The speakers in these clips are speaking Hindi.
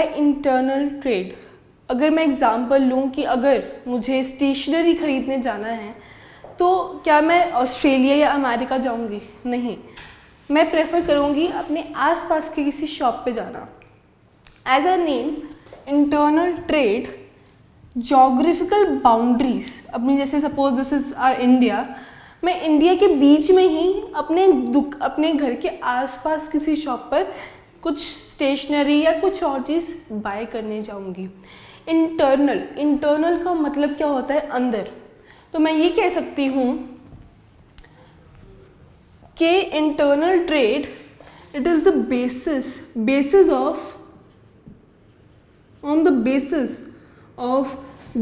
इंटरनल ट्रेड, अगर मैं एग्जांपल लूँ कि अगर मुझे स्टेशनरी खरीदने जाना है तो क्या मैं ऑस्ट्रेलिया या अमेरिका जाऊँगी? नहीं, मैं प्रेफर करूँगी अपने आसपास के किसी शॉप पे जाना। As a name internal trade, geographical boundaries अपनी, जैसे suppose this is our India, मैं इंडिया के बीच में ही अपने घर के आसपास किसी शॉप पर कुछ स्टेशनरी या कुछ और चीज़ बाय करने जाऊंगी। इंटरनल का मतलब क्या होता है? अंदर। तो मैं ये कह सकती हूँ कि internal trade it is the basis of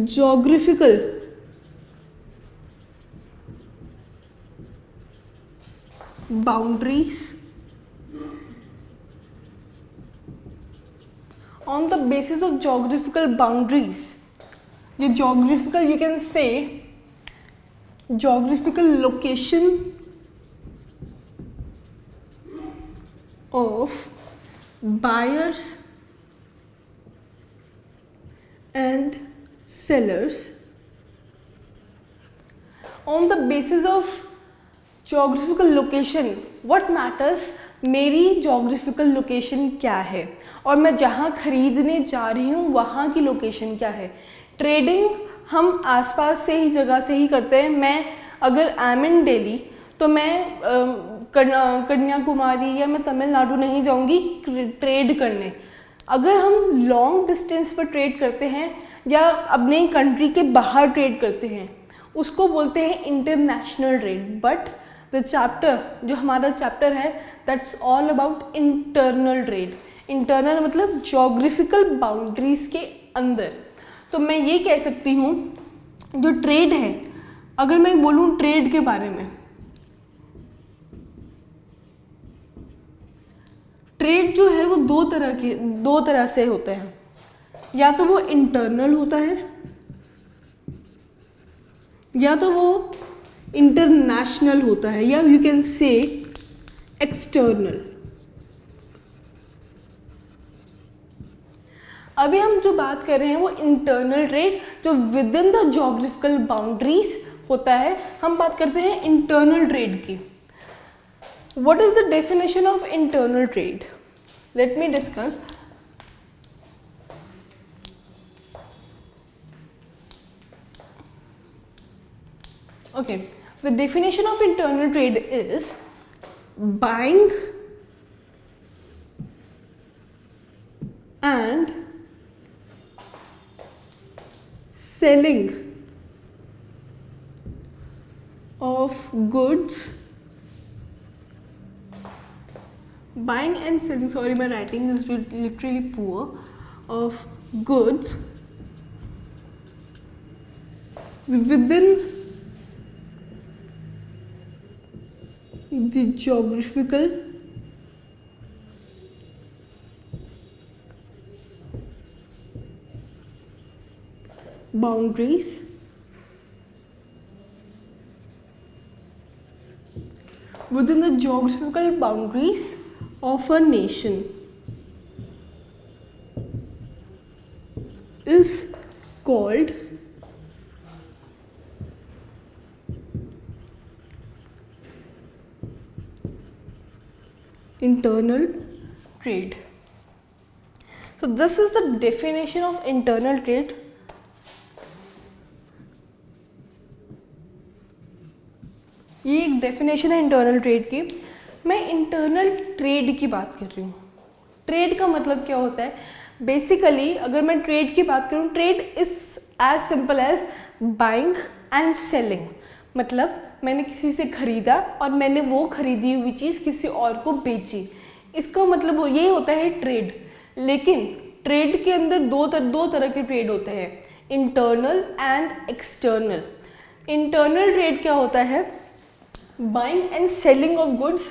geographical boundaries, on the basis of geographical boundaries, ये geographical, you can say geographical location of buyers and sellers, on the basis of geographical location, what matters, मेरी geographical location क्या है और मैं जहाँ खरीदने जा रही हूँ वहाँ की लोकेशन क्या है। ट्रेडिंग हम आसपास से ही जगह से ही करते हैं। मैं अगर एम इन दिल्ली तो मैं कन्याकुमारी या मैं तमिलनाडु नहीं जाऊँगी ट्रेड करने। अगर हम लॉन्ग डिस्टेंस पर ट्रेड करते हैं या अपने कंट्री के बाहर ट्रेड करते हैं उसको बोलते हैं international trade. But the chapter, जो हमारा चैप्टर है, that's all about internal trade. Internal मतलब जोग्राफिकल बाउंड्रीज के अंदर। तो मैं ये कह सकती हूँ जो ट्रेड है, अगर मैं बोलूँ ट्रेड के बारे में, ट्रेड जो है वो दो तरह से होते हैं। या तो वो इंटरनल होता है या तो वो इंटरनेशनल होता है, या यू कैन से एक्सटर्नल। अभी हम जो बात कर रहे हैं वो इंटरनल ट्रेड जो with in the geographical boundaries होता है। हम बात करते हैं इंटरनल ट्रेड की। What is the definition of internal trade? Let me discuss. Okay, the definition of internal trade is buying and selling of goods. Buying and selling, sorry my writing is literally poor, of goods within the geographical boundaries of a nation is called internal trade. So this is the definition of internal trade. ये एक डेफिनेशन है इंटरनल ट्रेड की। मैं इंटरनल ट्रेड की बात कर रही हूँ। ट्रेड का मतलब क्या होता है? बेसिकली अगर मैं ट्रेड की बात करूँ, trade is as simple as buying and selling. मतलब मैंने किसी से खरीदा और मैंने वो खरीदी हुई चीज़ किसी और को बेची, इसका मतलब ये होता है ट्रेड। लेकिन ट्रेड के अंदर दो तरह के ट्रेड होते हैं, internal and external. Internal trade क्या होता है? buying and selling of goods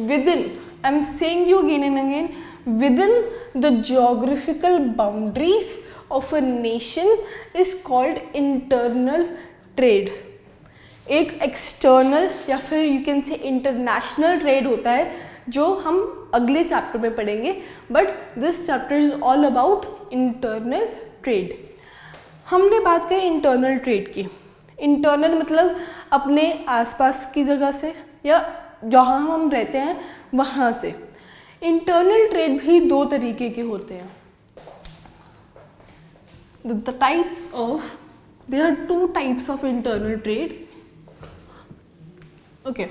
within, I'm saying you again and again, within the geographical boundaries of a nation is called internal trade. एक एक्सटर्नल या फिर you can say international trade होता है जो हम अगले चैप्टर में पढ़ेंगे, but this chapter is all about internal trade. हमने बात करी इंटरनल ट्रेड की। इंटरनल मतलब अपने आसपास की जगह से या जहाँ हम रहते हैं वहाँ से। इंटरनल ट्रेड भी दो तरीके के होते हैं। The types of, there are two types of internal trade. Okay,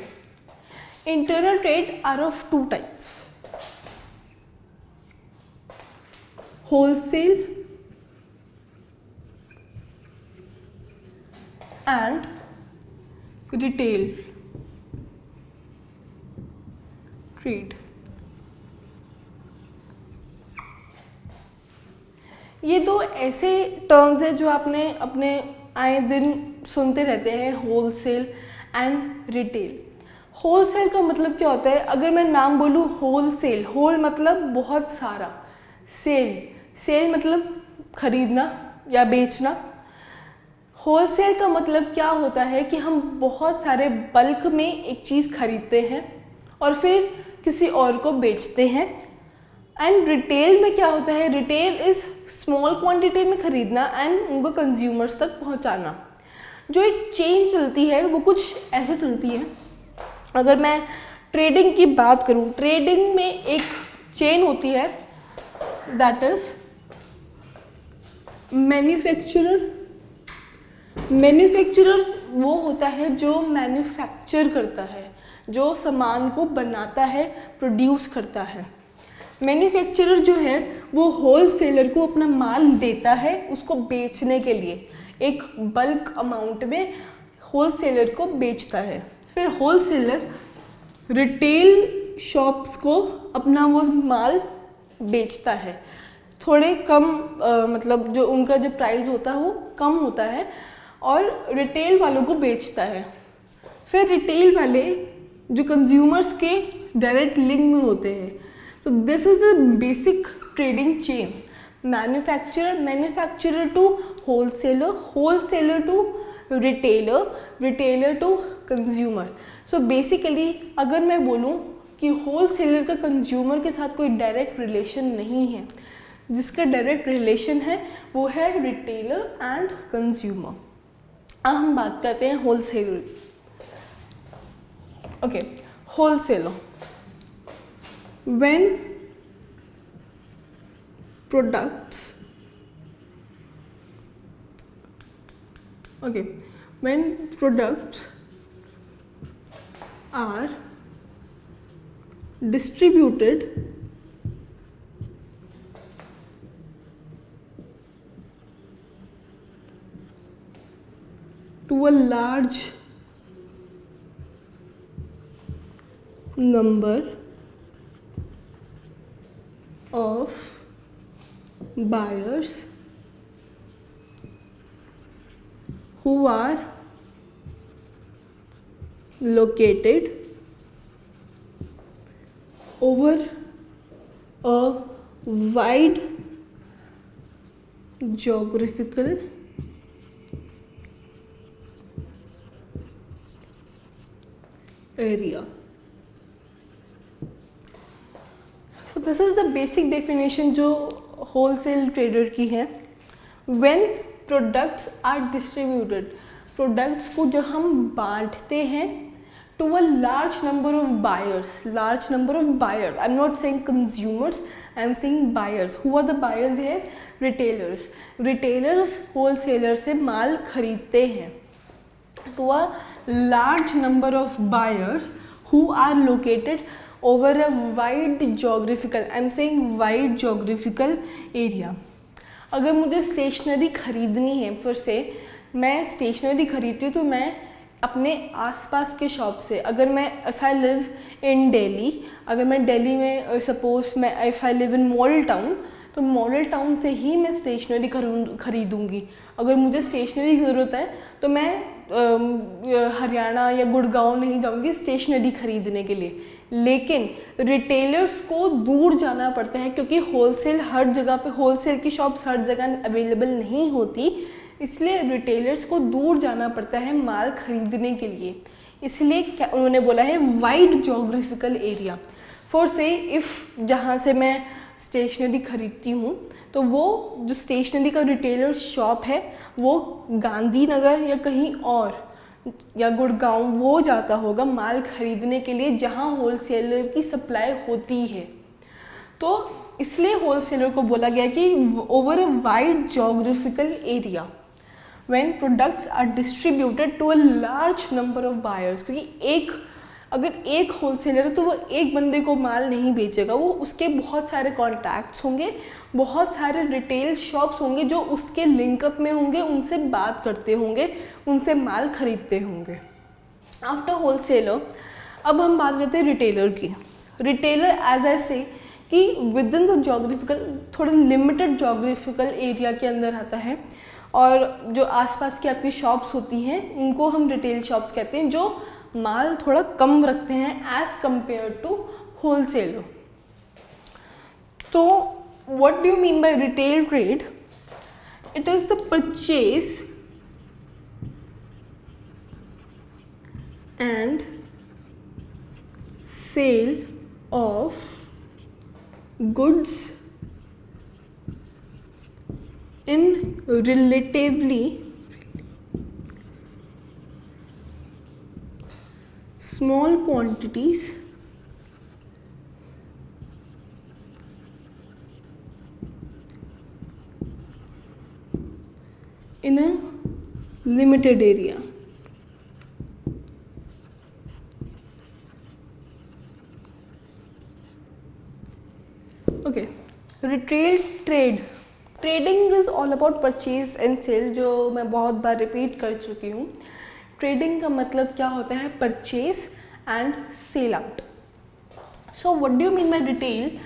internal trade are of two types: wholesale and retail trade. ये दो ऐसे टर्म्स हैं जो आपने अपने आए दिन सुनते रहते हैं, होलसेल एंड रिटेल। होलसेल का मतलब क्या होता है? अगर मैं नाम बोलूँ होलसेल, होल मतलब बहुत सारा, सेल मतलब खरीदना या बेचना। होलसेल का मतलब क्या होता है कि हम बहुत सारे बल्क में एक चीज़ खरीदते हैं और फिर किसी और को बेचते हैं। एंड रिटेल में क्या होता है? रिटेल इज़ स्मॉल क्वांटिटी में खरीदना एंड उनको कंज्यूमर्स तक पहुंचाना। जो एक चेन चलती है वो कुछ ऐसे चलती है। अगर मैं ट्रेडिंग की बात करूं, ट्रेडिंग में एक चेन होती है, दैट इज मैन्युफैक्चरर। मैन्युफैक्चरर वो होता है जो मैन्युफैक्चर करता है, जो सामान को बनाता है, प्रोड्यूस करता है। मैन्युफैक्चरर जो है वो होलसेलर को अपना माल देता है उसको बेचने के लिए, एक बल्क अमाउंट में होलसेलर को बेचता है। फिर होलसेलर रिटेल शॉप्स को अपना वो माल बेचता है, थोड़े कम मतलब जो उनका जो प्राइस होता है वो कम होता है और रिटेल वालों को बेचता है। फिर रिटेल वाले जो कंज्यूमर्स के डायरेक्ट लिंक में होते हैं। So this is the basic trading chain: manufacturer to wholesaler, wholesaler to retailer, retailer to consumer. So basically अगर मैं बोलूँ कि wholesaler का consumer के साथ कोई डायरेक्ट रिलेशन नहीं है, जिसका डायरेक्ट रिलेशन है वो है retailer and consumer। अब हम बात करते हैं wholesaler। Okay, wholesaler, when products are distributed to a large number of buyers who are located over a wide geographical area. So this is the basic definition जो wholesale trader की है। When products are distributed, products को जब हम बांटते हैं to a large number of buyers, large number of buyers, I'm not saying consumers, I'm saying buyers. Who are the buyers here? Retailers. Retailers wholesaler से माल खरीदते हैं to a large number of buyers who are located over a wide geographical, I'm saying wide geographical area। अगर मुझे स्टेशनरी खरीदनी है, फिर से मैं स्टेशनरी खरीदती हूँ तो मैं अपने आसपास के शॉप से, अगर मैं if I live in Delhi, अगर मैं दिल्ली में सपोज मैं if I live in model town, तो मॉडल टाउन से ही मैं स्टेशनरी खरीदूँगी। अगर मुझे स्टेशनरी की ज़रूरत है तो मैं हरियाणा या गुड़गांव नहीं जाऊँगी स्टेशनरी खरीदने के लिए। लेकिन रिटेलर्स को दूर जाना पड़ता है क्योंकि होलसेल हर जगह पे, होलसेल की शॉप्स हर जगह अवेलेबल नहीं होती, इसलिए रिटेलर्स को दूर जाना पड़ता है माल खरीदने के लिए। इसलिए क्या उन्होंने बोला है, वाइड ज्योग्राफिकल एरिया। फॉर से इफ़ जहाँ से मैं स्टेशनरी खरीदती हूँ तो वो जो स्टेशनरी का रिटेलर शॉप है वो गांधीनगर या कहीं और या गुड़गांव वो जाता होगा माल खरीदने के लिए जहाँ होलसेलर की सप्लाई होती है। तो इसलिए होलसेलर को बोला गया कि over a wide geographical area when products are distributed to a large number of buyers, क्योंकि अगर एक होलसेलर है तो वो एक बंदे को माल नहीं बेचेगा, वो उसके बहुत सारे कॉन्टैक्ट्स होंगे, बहुत सारे रिटेल शॉप्स होंगे जो उसके लिंकअप में होंगे, उनसे बात करते होंगे, उनसे माल खरीदते होंगे। आफ्टर होलसेलर अब हम बात करते हैं रिटेलर की। रिटेलर एज आई से कि विद इन द जोग्राफिकल, थोड़ा लिमिटेड जोग्राफिकल एरिया के अंदर आता है, और जो आसपास की आपकी शॉप्स होती हैं उनको हम रिटेल शॉप्स कहते हैं, जो माल थोड़ा कम रखते हैं एज कंपेयर टू होलसेलर। तो what do you mean by retail trade? It is the purchase and sale of goods in relatively small quantities in a limited area. Okay, retail trade, trading is all about purchase and sale, जो मैं बहुत बार रिपीट कर चुकी हूँ। ट्रेडिंग का मतलब क्या होता है? Purchase and sale out. So what do you mean by retail?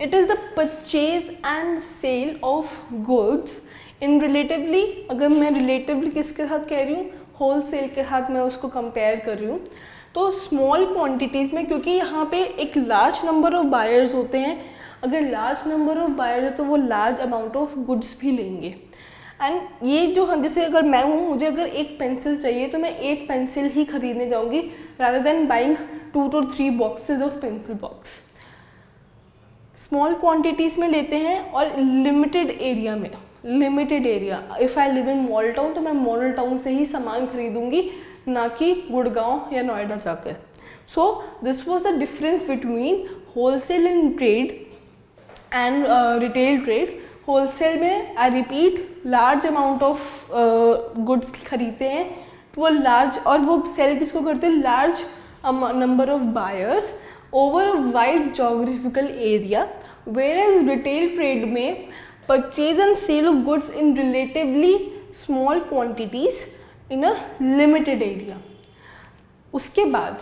It is the purchase and sale of goods in relatively, अगर मैं रिलेटिवली किसके साथ कह रही हूँ? होलसेल के साथ मैं उसको कंपेयर कर रही हूँ। तो स्मॉल क्वांटिटीज़ में, क्योंकि यहाँ पे एक लार्ज नंबर ऑफ बायर्स होते हैं, अगर लार्ज नंबर ऑफ बायर है तो वो लार्ज अमाउंट ऑफ गुड्स भी लेंगे। एंड ये जो हम, जैसे अगर मैं हूँ, मुझे अगर एक पेंसिल चाहिए तो मैं एक पेंसिल ही खरीदने जाऊँगी rather than buying 2 to 3 boxes of pencil box. Small quantities में लेते हैं और लिमिटेड एरिया में, limited area, if I live in mall town तो मैं मॉल टाउन से ही सामान खरीदूँगी, ना कि गुड़गांव या नोएडा जाकर। So this was the difference between wholesale and trade and retail trade. Wholesale में I repeat large amount of goods खरीदते हैं तो वो लार्ज, और वो सेल किसको करते हैं? Large number of buyers over a wide geographical area. Where as retail trade में purchase and sale of goods in relatively small quantities in a limited area. उसके बाद